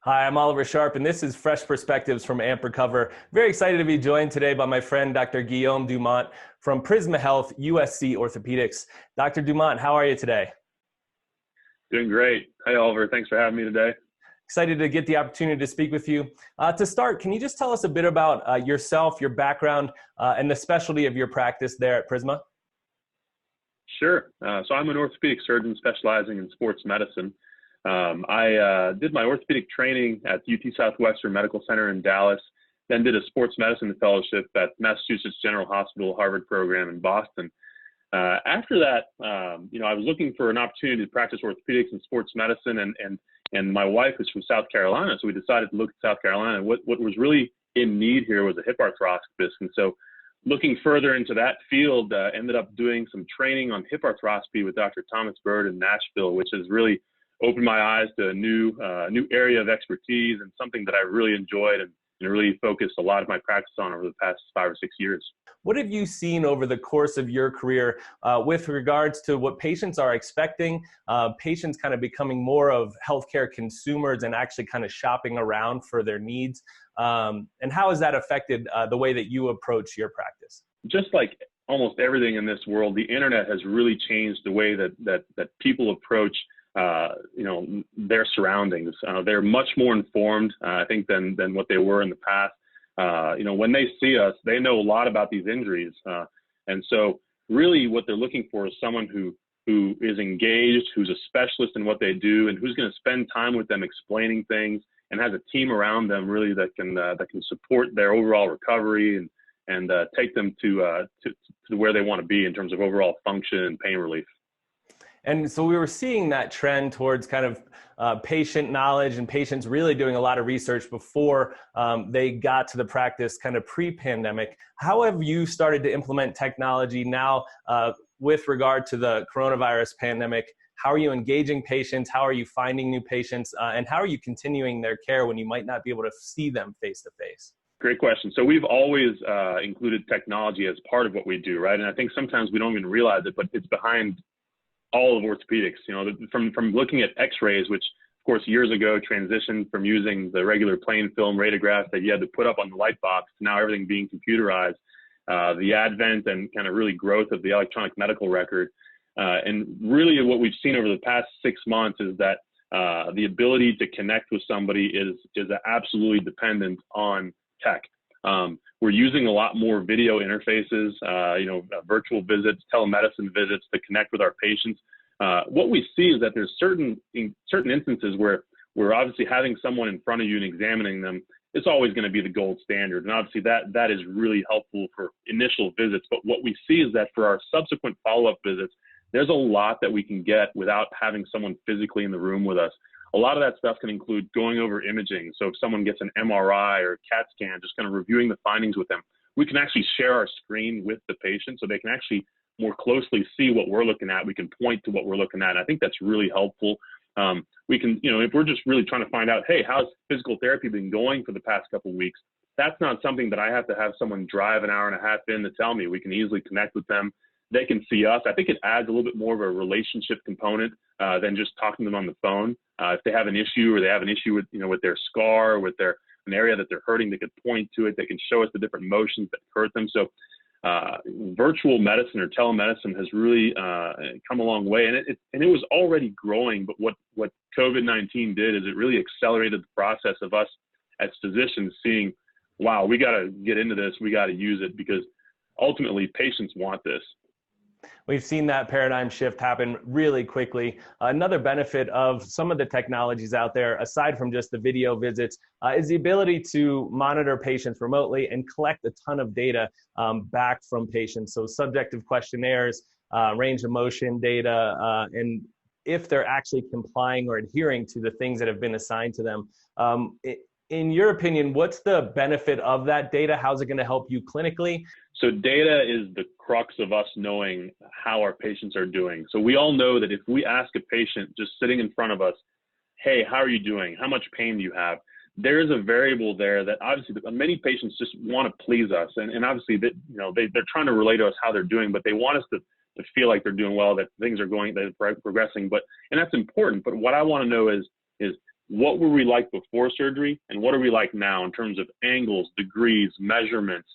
Hi, I'm Oliver Sharp, and this is Fresh Perspectives from AMP Recover. Very excited to be joined today by my friend, Dr. Guillaume Dumont from Prisma Health, USC Orthopedics. Dr. Dumont, how are you today? Doing great. Hi, Oliver. Thanks for having me today. Excited to get the opportunity to speak with you. To start, can you just tell us a bit about yourself, your background, and the specialty of your practice there at Prisma? Sure. So I'm an orthopedic surgeon specializing in sports medicine. I did my orthopedic training at UT Southwestern Medical Center in Dallas, then did a sports medicine fellowship at Massachusetts General Hospital Harvard program in Boston. After that, I was looking for an opportunity to practice orthopedics and sports medicine, and my wife is from South Carolina, so we decided to look at South Carolina. What was really in need here was a hip arthroscopist, and so looking further into that field, ended up doing some training on hip arthroscopy with Dr. Thomas Bird in Nashville, which has really opened my eyes to a new area of expertise and something that I really enjoyed and really focused a lot of my practice on over the past 5 or 6 years. What have you seen over the course of your career with regards to what patients are expecting, patients kind of becoming more of healthcare consumers and actually kind of shopping around for their needs? And how has that affected the way that you approach your practice? Just like almost everything in this world, the internet has really changed the way that people approach their surroundings. They're much more informed, I think, than what they were in the past. When they see us, they know a lot about these injuries. And so really what they're looking for is someone who is engaged, who's a specialist in what they do, and who's going to spend time with them explaining things and has a team around them really that can support their overall recovery and take them to where they want to be in terms of overall function and pain relief. And so we were seeing that trend towards kind of patient knowledge and patients really doing a lot of research before they got to the practice kind of pre-pandemic. How have you started to implement technology now with regard to the coronavirus pandemic? How are you engaging patients? How are you finding new patients? And how are you continuing their care when you might not be able to see them face to face? Great question. So we've always included technology as part of what we do, right? And I think sometimes we don't even realize it, but it's behind all of orthopedics. From looking at x-rays, which of course years ago transitioned from using the regular plain film radiographs that you had to put up on the light box to now everything being computerized, the advent and kind of really growth of the electronic medical record. And really what we've seen over the past 6 months is that the ability to connect with somebody is absolutely dependent on tech. We're using a lot more video interfaces, virtual visits, telemedicine visits to connect with our patients. What we see is that there's certain instances where we're obviously having someone in front of you and examining them. It's always going to be the gold standard. And obviously that is really helpful for initial visits. But what we see is that for our subsequent follow-up visits, there's a lot that we can get without having someone physically in the room with us. A lot of that stuff can include going over imaging. So if someone gets an MRI or a CAT scan, just kind of reviewing the findings with them, we can actually share our screen with the patient so they can actually more closely see what we're looking at. We can point to what we're looking at. And I think that's really helpful. We can, if we're just really trying to find out, hey, how's physical therapy been going for the past couple of weeks? That's not something that I have to have someone drive an hour and a half in to tell me. We can easily connect with them. They can see us. I think it adds a little bit more of a relationship component than just talking to them on the phone. If they have an issue or they have an issue with their scar, with an area that they're hurting, they could point to it. They can show us the different motions that hurt them. So virtual medicine or telemedicine has really come a long way, and it was already growing. But what COVID-19 did is it really accelerated the process of us as physicians seeing, wow, we got to get into this. We got to use it because ultimately patients want this. We've seen that paradigm shift happen really quickly. Another benefit of some of the technologies out there, aside from just the video visits, is the ability to monitor patients remotely and collect a ton of data back from patients. So subjective questionnaires, range of motion data, and if they're actually complying or adhering to the things that have been assigned to them. In your opinion, what's the benefit of that data? How's it going to help you clinically? So data is the crux of us knowing how our patients are doing. So we all know that if we ask a patient just sitting in front of us, hey, how are you doing? How much pain do you have? There is a variable there that obviously many patients just want to please us. And obviously they're trying to relate to us how they're doing, but they want us to feel like they're doing well, that things are going, that they're progressing. And that's important. But what I want to know is what were we like before surgery and what are we like now in terms of angles, degrees, measurements,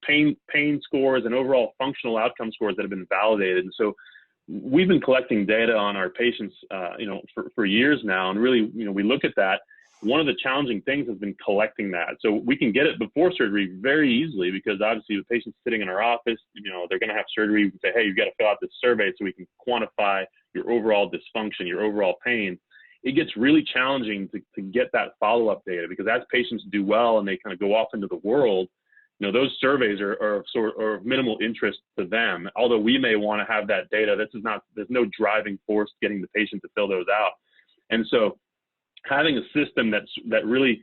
pain scores and overall functional outcome scores that have been validated. And so we've been collecting data on our patients, for years now. And really, we look at that. One of the challenging things has been collecting that. So we can get it before surgery very easily because obviously the patient's sitting in our office, they're going to have surgery. We can say, hey, you've got to fill out this survey so we can quantify your overall dysfunction, your overall pain. It gets really challenging to get that follow-up data because as patients do well and they kind of go off into the world, those surveys are of minimal interest to them. Although we may want to have that data, there's no driving force getting the patient to fill those out. And so having a system that really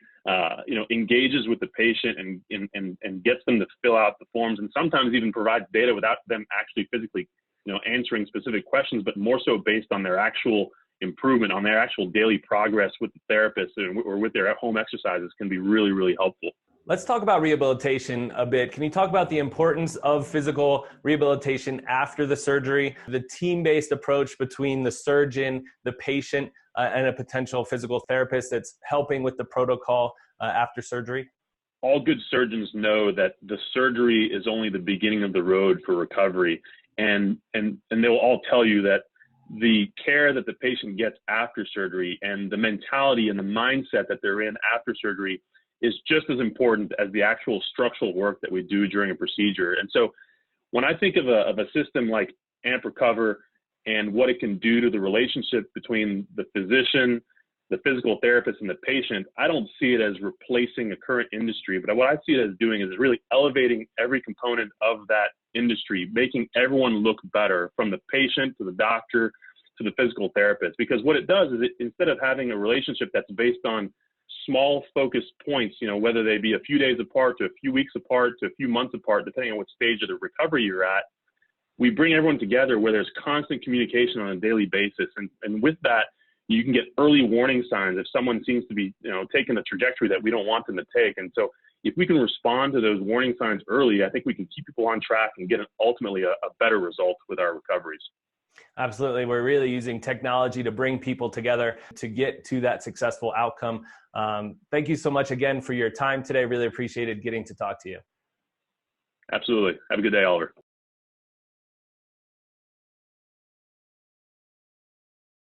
engages with the patient and gets them to fill out the forms and sometimes even provides data without them actually physically answering specific questions, but more so based on their actual improvement, on their actual daily progress with the therapist or with their at-home exercises can be really, really helpful. Let's talk about rehabilitation a bit. Can you talk about the importance of physical rehabilitation after the surgery, the team-based approach between the surgeon, the patient, and a potential physical therapist that's helping with the protocol after surgery? All good surgeons know that the surgery is only the beginning of the road for recovery. And they'll all tell you that the care that the patient gets after surgery and the mentality and the mindset that they're in after surgery is just as important as the actual structural work that we do during a procedure. And so when I think of a system like AMP Recover and what it can do to the relationship between the physician, the physical therapist, and the patient, I don't see it as replacing a current industry, but what I see it as doing is really elevating every component of that industry, making everyone look better, from the patient to the doctor to the physical therapist. Because what it does is instead of having a relationship that's based on small focused points, whether they be a few days apart to a few weeks apart to a few months apart, depending on what stage of the recovery you're at, we bring everyone together where there's constant communication on a daily basis. And with that, you can get early warning signs if someone seems to be, taking a trajectory that we don't want them to take. And so if we can respond to those warning signs early, I think we can keep people on track and get ultimately a better result with our recoveries. Absolutely. We're really using technology to bring people together to get to that successful outcome. Thank you so much again for your time today. Really appreciated getting to talk to you. Absolutely. Have a good day, Oliver.